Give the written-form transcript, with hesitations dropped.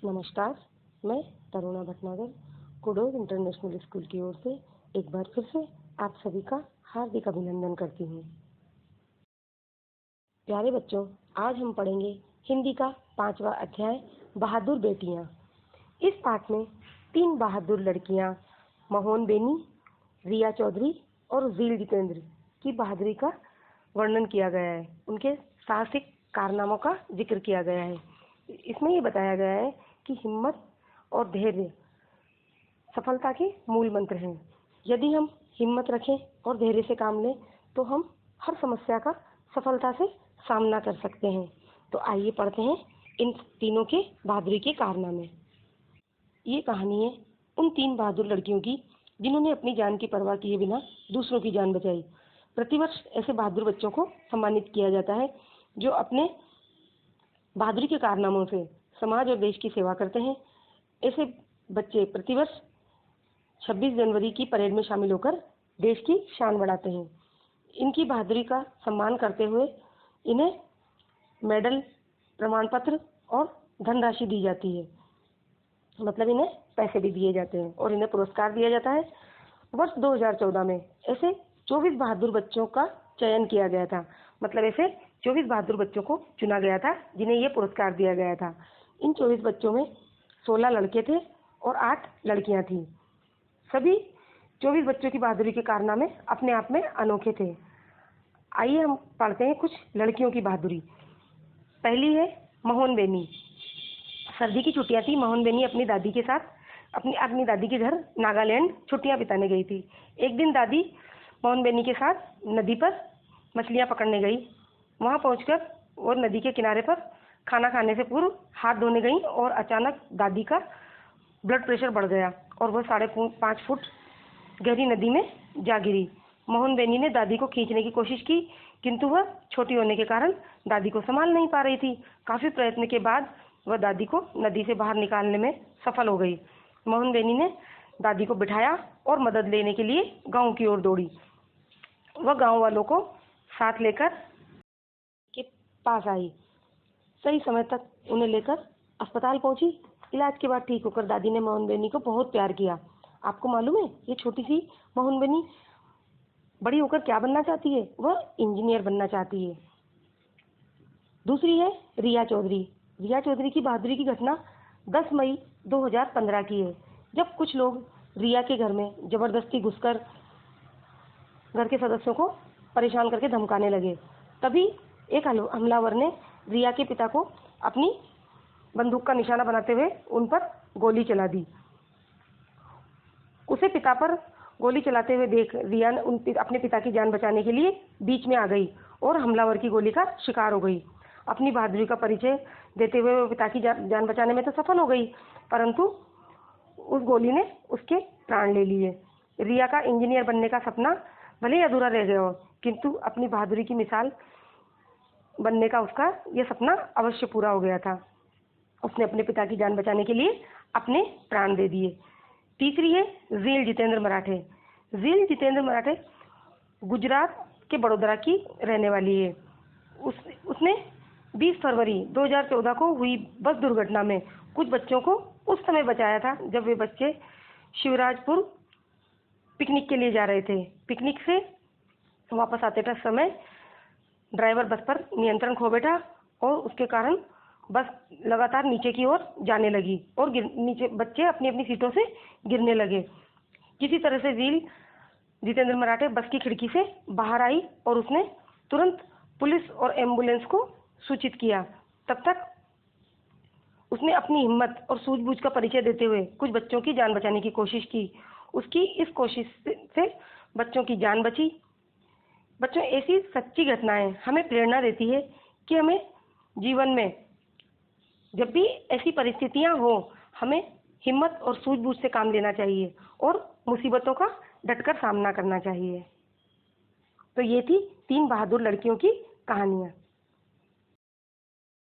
नमस्कार, मैं Taruna Bhatnagar kudos international school की ओर से एक बार फिर से आप सभी का हार्दिक अभिनंदन करती हूँ। प्यारे बच्चों, आज हम पढ़ेंगे हिंदी का 5वां अध्याय बहादुर बेटियाँ। इस पाठ में 3 बहादुर लड़कियाँ मोहन बेनी, रिया चौधरी और ज़ील जितेंद्र की बहादुरी का वर्णन किया गया है। उनके साहसिक कारनामों का जिक्र किया गया है। इसमें ये बताया गया है कि हिम्मत और धैर्य सफलता के मूल मंत्र हैं। यदि हम हिम्मत रखें और धैर्य से काम लें तो हम हर समस्या का सफलता से सामना कर सकते हैं। तो आइए पढ़ते हैं इन तीनों के बहादुरी के कारनामे। ये कहानी है उन 3 बहादुर लड़कियों की जिन्होंने अपनी जान की परवाह किए बिना दूसरों की जान बचाई। प्रतिवर्ष ऐसे बहादुर बच्चों को सम्मानित किया जाता है जो अपने बहादुरी के कारनामों से समाज और देश की सेवा करते हैं। ऐसे बच्चे प्रतिवर्ष 26 जनवरी की परेड में शामिल होकर देश की शान बढ़ाते हैं। इनकी बहादुरी का सम्मान करते हुए इन्हें मेडल, प्रमाण पत्र और धनराशि दी जाती है। मतलब इन्हें पैसे भी दिए जाते हैं और इन्हें पुरस्कार दिया जाता है। वर्ष 2014 में ऐसे 24 बहादुर बच्चों का चयन किया गया था। मतलब ऐसे 24 बहादुर बच्चों को चुना गया था जिन्हें ये पुरस्कार दिया गया था। इन 24 बच्चों में 16 लड़के थे और 8 लड़कियां थीं। सभी 24 बच्चों की बहादुरी के कारनामे अपने आप में अनोखे थे। आइए हम पढ़ते हैं कुछ लड़कियों की बहादुरी। पहली है मोहन बेनी। सर्दी की छुट्टियां थी। मोहन बेनी अपनी दादी के साथ अपनी दादी के घर नागालैंड छुट्टियां बिताने गई थी। एक दिन दादी मोहन बेनी के साथ नदी पर मछलियां पकड़ने गई। वहां पहुंचकर और नदी के किनारे पर खाना खाने से पूर्व हाथ धोने गई और अचानक दादी का ब्लड प्रेशर बढ़ गया और वह 5.5 फुट गहरी नदी में जा गिरी। मोहन बेनी ने दादी को खींचने की कोशिश की, किंतु वह छोटी होने के कारण दादी को संभाल नहीं पा रही थी। काफी प्रयत्न के बाद वह दादी को नदी से बाहर निकालने में सफल हो गई। मोहन बेनी ने दादी को बिठाया और मदद लेने के लिए गांव की ओर दौड़ी। वह गांव वालों को साथ लेकर के पास आई। सही समय तक उन्हें लेकर अस्पताल पहुंची। इलाज के बाद ठीक होकर दादी ने मोहन बेनी को बहुत प्यार किया। आपको मालूम है ये छोटी सी मोहन बेनी बड़ी होकर क्या बनना चाहती है? वह इंजीनियर बनना चाहती है। दूसरी है रिया चौधरी। रिया चौधरी की बहादुरी की घटना 10 मई 2015 की है, जब कुछ लोग रिया के घर में जबरदस्ती घुसकर घर के सदस्यों को परेशान करके धमकाने लगे। तभी एक हमलावर ने रिया के पिता को अपनी बंदूक का निशाना बनाते हुए उन पर गोली चला दी। उसे पिता पर गोली चलाते हुए देख रिया अपने पिता की जान बचाने के लिए बीच में आ गई और हमलावर की गोली का शिकार हो गई। अपनी बहादुरी का परिचय देते हुए वो पिता की जान बचाने में तो सफल हो गई, परंतु उस गोली ने उसके प्राण ले लिए। रिया का इंजीनियर बनने का सपना भले ही अधूरा रह गया हो, किंतु अपनी बहादुरी की मिसाल बनने का उसका यह सपना अवश्य पूरा हो गया था। उसने अपने पिता की जान बचाने के लिए अपने प्राण दे दिए। तीसरी है ज़ील जितेंद्र मराठे। ज़ील जितेंद्र मराठे गुजरात के बड़ोदरा की रहने वाली है। उसने 20 फरवरी 2014 को हुई बस दुर्घटना में कुछ बच्चों को उस समय बचाया था जब वे बच्चे शिवराजपुर पिकनिक के लिए जा रहे थे। पिकनिक से वापस आते समय ड्राइवर बस पर नियंत्रण खो बैठा और उसके कारण बस लगातार नीचे की ओर जाने लगी और नीचे बच्चे अपनी अपनी सीटों से गिरने लगे। किसी तरह से ज़ील जितेंद्र मराठे बस की खिड़की से बाहर आई और उसने तुरंत पुलिस और एम्बुलेंस को सूचित किया। तब तक उसने अपनी हिम्मत और सूझबूझ का परिचय देते हुए कुछ बच्चों की जान बचाने की कोशिश की। उसकी इस कोशिश से बच्चों की जान बची। बच्चों, ऐसी सच्ची घटनाएं हमें प्रेरणा देती है कि हमें जीवन में जब भी ऐसी परिस्थितियां हो हमें हिम्मत और सूझबूझ से काम लेना चाहिए और मुसीबतों का डटकर सामना करना चाहिए। तो ये थी 3 बहादुर लड़कियों की कहानियां।